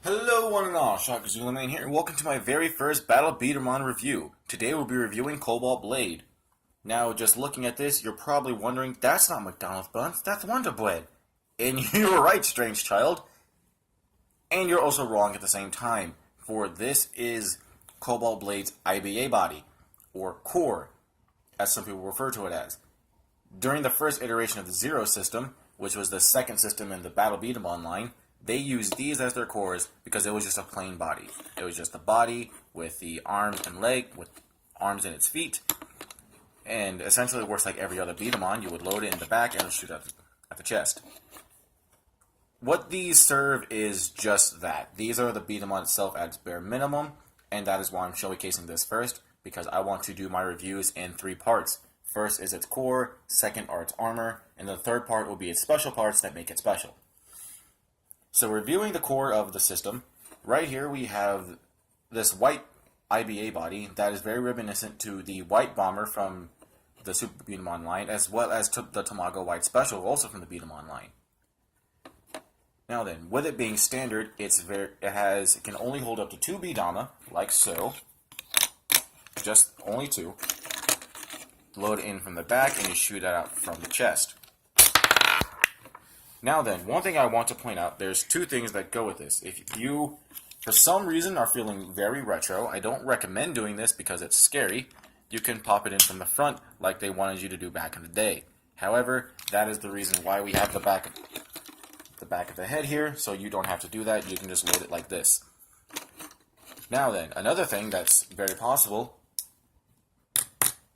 Hello one and all, Shakazulaman here, and welcome to my very first Battle B-Daman review. Today we'll be reviewing Cobalt Blade. Now, just looking at this, you're probably wondering, that's not McDonald's buns, that's Wonder Bread. And you were right, strange child. And you're also wrong at the same time, for this is Cobalt Blade's IBA body, or core, as some people refer to it as. During the first iteration of the Zero system, which was the second system in the Battle B-Daman line, they used these as their cores because it was just a plain body. It was just a body with the arms and leg, with arms and its feet, and essentially it works like every other B-Daman. You would load it in the back and it would shoot at the chest. What these serve is just that. These are the B-Daman itself at its bare minimum, and that is why I'm showcasing this first, because I want to do my reviews in 3 parts. First is its core, second are its armor, and the third part will be its special parts that make it special. So reviewing the core of the system, right here we have this white IBA body that is very reminiscent to the white bomber from the Super B-Daman line, as well as to the Tamago White Special, also from the B-Daman line. Now then, with it being standard, it can only hold up to 2 B-Dama, like so. Just only 2. Load it in from the back and you shoot it out from the chest. Now then, one thing I want to point out, there's 2 things that go with this. If you, for some reason, are feeling very retro, I don't recommend doing this because it's scary, you can pop it in from the front like they wanted you to do back in the day. However, that is the reason why we have the back of the head here, so you don't have to do that, you can just load it like this. Now then, another thing that's very possible,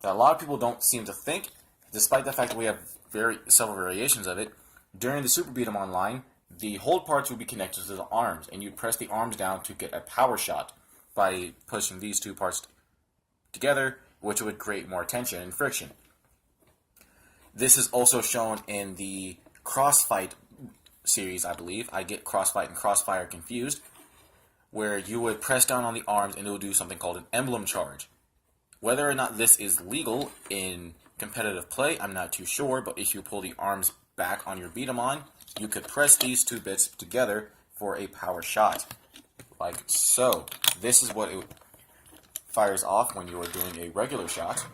that a lot of people don't seem to think, despite the fact that we have several variations of it, during the Super B-Daman line, the hold parts would be connected to the arms, and you'd press the arms down to get a power shot by pushing these 2 parts together, which would create more tension and friction. This is also shown in the Crossfight series, I believe. I get Crossfight and Crossfire confused, where you would press down on the arms and it will do something called an emblem charge. Whether or not this is legal in competitive play, I'm not too sure, but if you pull the arms back on your B-Daman, you could press these 2 bits together for a power shot, like so. This is what it fires off when you are doing a regular shot,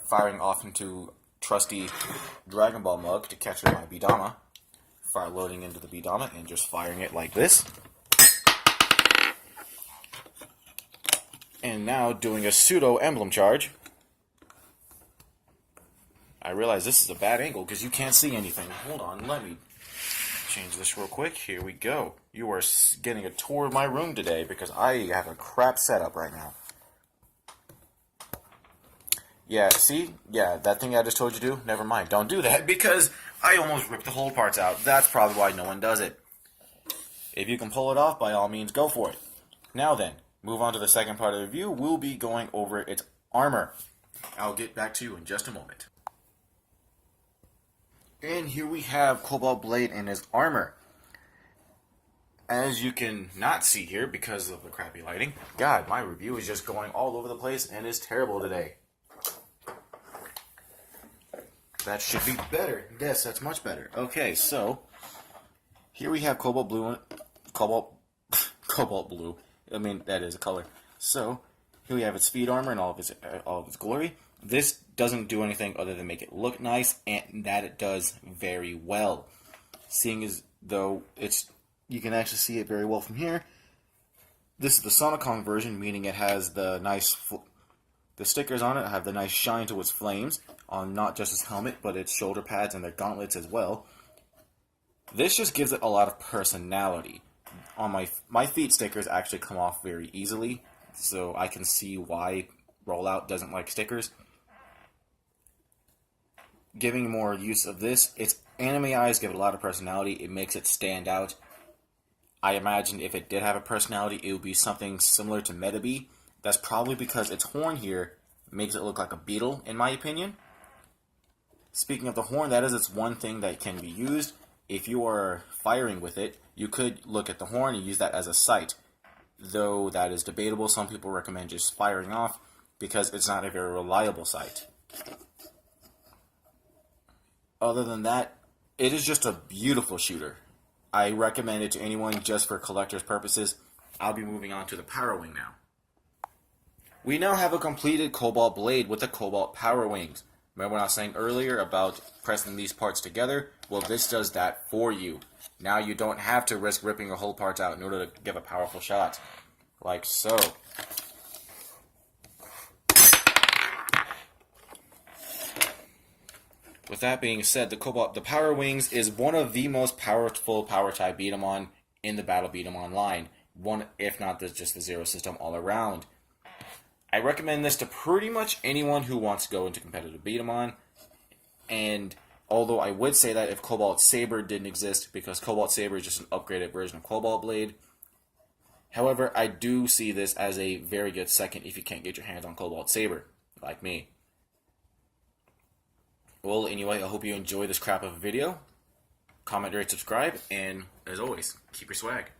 firing off into trusty Dragon Ball mug to catch my B-Dama, fire loading into the B-Dama and just firing it like this. And now doing a pseudo emblem charge. I realize this is a bad angle because you can't see anything. Hold on, let me change this real quick. Here we go. You are getting a tour of my room today because I have a crap setup right now. Yeah, see? Yeah, that thing I just told you to do? Never mind. Don't do that because I almost ripped the whole parts out. That's probably why no one does it. If you can pull it off, by all means, go for it. Now then, move on to the second part of the review. We'll be going over its armor. I'll get back to you in just a moment. And here we have Cobalt Blade and his armor. As you can not see here because of the crappy lighting, God, my review is just going all over the place and is terrible today. That should be better. Yes, that's much better. Okay, so here we have Cobalt Blue, Cobalt Blue. I mean, that is a color. So here we have its speed armor and all of its glory. This doesn't do anything other than make it look nice, and that it does very well. Seeing as though you can actually see it very well from here. This is the Sonicon version, meaning it has the stickers on it have the nice shine to its flames on not just its helmet, but its shoulder pads and their gauntlets as well. This just gives it a lot of personality. On my feet stickers actually come off very easily, so I can see why Rollout doesn't like stickers. Giving more use of this, its anime eyes give it a lot of personality. It makes it stand out. I imagine if it did have a personality, it would be something similar to Metabee. That's probably because its horn here makes it look like a beetle, in my opinion. Speaking of the horn, that is its one thing that can be used. If you are firing with it, you could look at the horn and use that as a sight. Though that is debatable, some people recommend just firing off because it's not a very reliable sight. Other than that, it is just a beautiful shooter. I recommend it to anyone just for collector's purposes. I'll be moving on to the Power Wing now. We now have a completed Cobalt blade with the Cobalt Power Wings. Remember what I was saying earlier about pressing these parts together? Well, this does that for you. Now you don't have to risk ripping your whole parts out in order to give a powerful shot. Like so. With that being said, the Power Wings is one of the most powerful power type beat 'em on in the Battle Beat 'em on line. One, if not just the Zero system all around. I recommend this to pretty much anyone who wants to go into competitive beat 'em on. And although I would say that if Cobalt Saber didn't exist, because Cobalt Saber is just an upgraded version of Cobalt Blade. However, I do see this as a very good second if you can't get your hands on Cobalt Saber, like me. Well, anyway, I hope you enjoy this crap of a video. Comment, rate, subscribe, and as always, keep your swag.